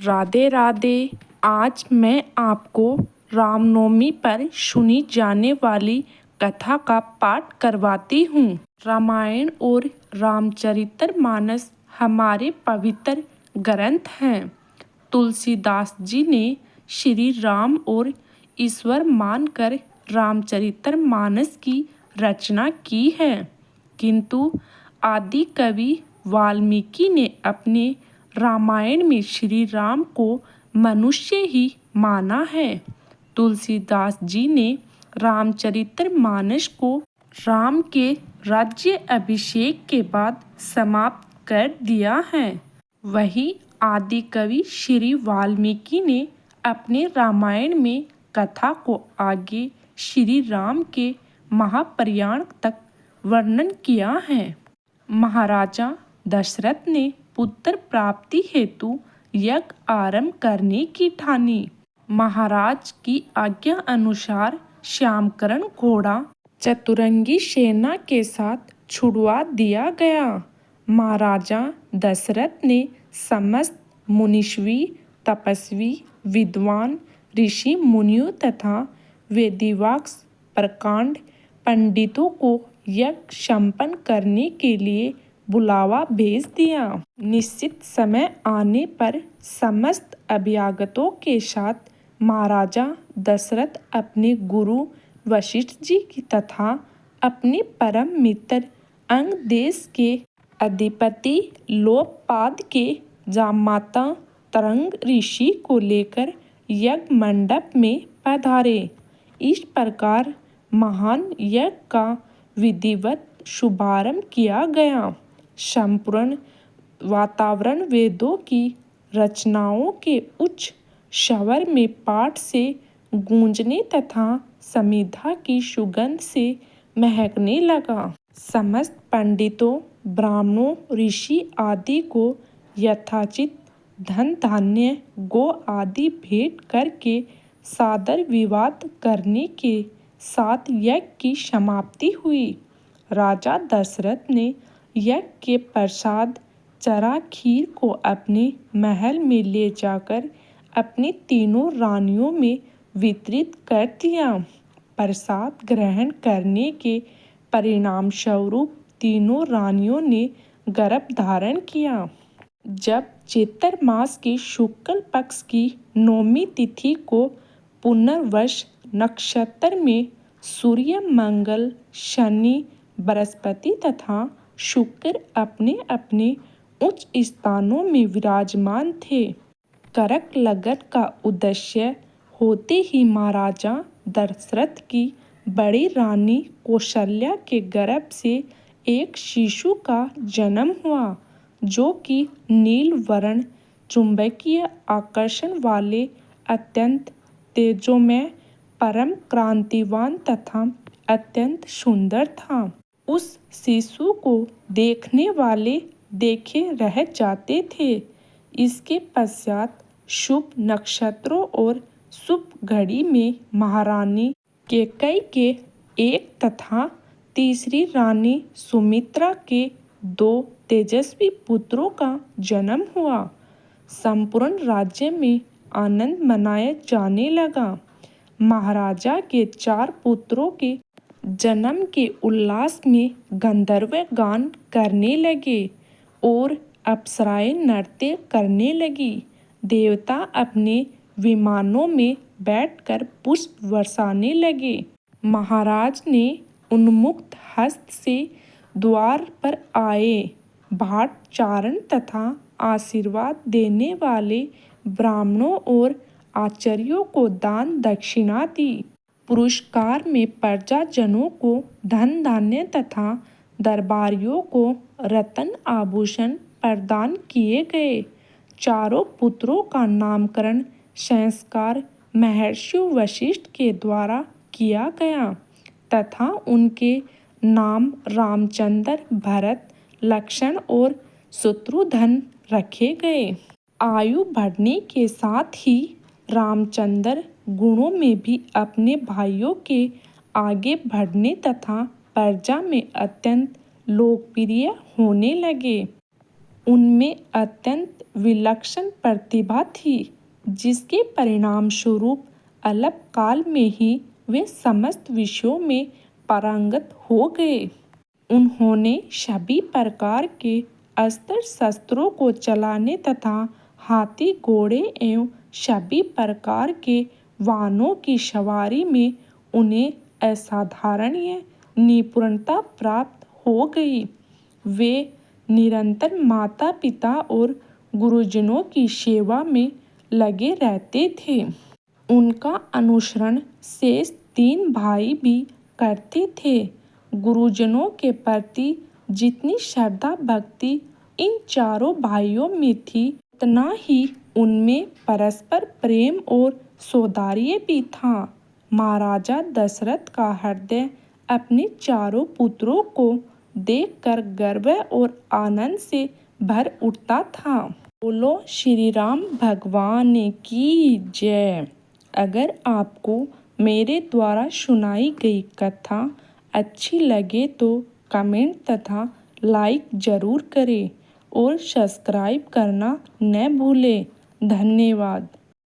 राधे राधे। आज मैं आपको रामनवमी पर सुनी जाने वाली कथा का पाठ करवाती हूँ। रामायण और रामचरितमानस हमारे पवित्र ग्रंथ हैं। तुलसीदास जी ने श्री राम और ईश्वर मानकर रामचरितमानस की रचना की है, किंतु आदि कवि वाल्मीकि ने अपने रामायण में श्री राम को मनुष्य ही माना है। तुलसीदास जी ने रामचरितमानस को राम के राज्य अभिषेक के बाद समाप्त कर दिया है। वही आदि कवि श्री वाल्मीकि ने अपने रामायण में कथा को आगे श्री राम के महाप्रयाण तक वर्णन किया है। महाराजा दशरथ ने पुत्र प्राप्ति हेतु यज्ञ आरंभ करने की ठानी। महाराज की आज्ञा अनुसार श्यामकरण घोड़ा चतुरंगी सेना के साथ छुड़वा दिया गया। महाराजा दशरथ ने समस्त मुनीश्वी, तपस्वी, विद्वान, ऋषि मुनियों तथा वेदवाक्स प्रकांड पंडितों को यज्ञ संपन्न करने के लिए बुलावा भेज दिया। निश्चित समय आने पर समस्त अभ्यागतों के साथ महाराजा दशरथ अपने गुरु वशिष्ठ जी की तथा अपने परम मित्र अंग देश के अधिपति लोकपाद के जामाता तरंग ऋषि को लेकर यज्ञ मंडप में पधारे। इस प्रकार महान यज्ञ का विधिवत शुभारंभ किया गया। संपूर्ण वातावरण वेदों की रचनाओं के उच्च स्वर में पाठ से गूंजने तथा समिधा की सुगंध से महकने लगा। समस्त पंडितों, ब्राह्मणों, ऋषि आदि को यथोचित धन धान्य गो आदि भेंट करके सादर विवाद करने के साथ यज्ञ की समाप्ति हुई। राजा दशरथ ने यज्ञ के प्रसाद चरा खीर को अपने महल में ले जाकर अपनी तीनों रानियों में वितरित कर दिया। प्रसाद ग्रहण करने के परिणाम स्वरूप तीनों रानियों ने गर्भ धारण किया। जब चैत्र मास की शुक्ल पक्ष की नौमी तिथि को पुनर्वसु नक्षत्र में सूर्य, मंगल, शनि, बृहस्पति तथा शुक्र अपने अपने उच्च स्थानों में विराजमान थे। करक लगन का उदय होते ही महाराजा दशरथ की बड़ी रानी कौशल्या के गर्भ से एक शिशु का जन्म हुआ, जो कि नील वर्ण, चुंबकीय आकर्षण वाले, अत्यंत तेजोमय, परम कांतिवान तथा अत्यंत सुंदर था। उस शिशु को देखने वाले देखे रह जाते थे। इसके पश्चात शुभ नक्षत्रों और शुभ घड़ी में महारानी कैकेयी के एक तथा तीसरी रानी सुमित्रा के 2 तेजस्वी पुत्रों का जन्म हुआ। संपूर्ण राज्य में आनंद मनाया जाने लगा। महाराजा के 4 पुत्रों के जन्म के उल्लास में गंधर्व गान करने लगे और अप्सराएं नृत्य करने लगी। देवता अपने विमानों में बैठकर पुष्प बरसाने लगे। महाराज ने उन्मुक्त हस्त से द्वार पर आए भाट चारण तथा आशीर्वाद देने वाले ब्राह्मणों और आचार्यों को दान दक्षिणा दी। पुरस्कार में प्रजाजनों को धन धान्य तथा दरबारियों को रत्न आभूषण प्रदान किए गए। चारों पुत्रों का नामकरण संस्कार महर्षि वशिष्ठ के द्वारा किया गया तथा उनके नाम रामचंद्र, भरत, लक्ष्मण और शत्रुघ्न रखे गए। आयु बढ़ने के साथ ही रामचंद्र गुणों में भी अपने भाइयों के आगे बढ़ने तथा प्रजा में अत्यंत लोकप्रिय होने लगे। उनमें अत्यंत विलक्षण प्रतिभा थी, जिसके परिणाम स्वरूप अल्प काल में ही वे समस्त विषयों में पारंगत हो गए। उन्होंने सभी प्रकार के अस्त्र शस्त्रों को चलाने तथा हाथी घोड़े एवं सभी प्रकार के वाहनों की सवारी में उन्हें असाधारणीय निपुणता प्राप्त हो गई। वे निरंतर माता पिता और गुरुजनों की सेवा में लगे रहते थे। उनका अनुसरण शेष 3 भाई भी करते थे। गुरुजनों के प्रति जितनी श्रद्धा भक्ति इन चारों भाइयों में थी, उतना ही उनमें परस्पर प्रेम और सौहार्द भी था। महाराजा दशरथ का हृदय अपने चारों पुत्रों को देखकर गर्व और आनंद से भर उठता था। बोलो श्री राम भगवान की जय। अगर आपको मेरे द्वारा सुनाई गई कथा अच्छी लगे तो कमेंट तथा लाइक ज़रूर करें और सब्सक्राइब करना न भूलें। धन्यवाद।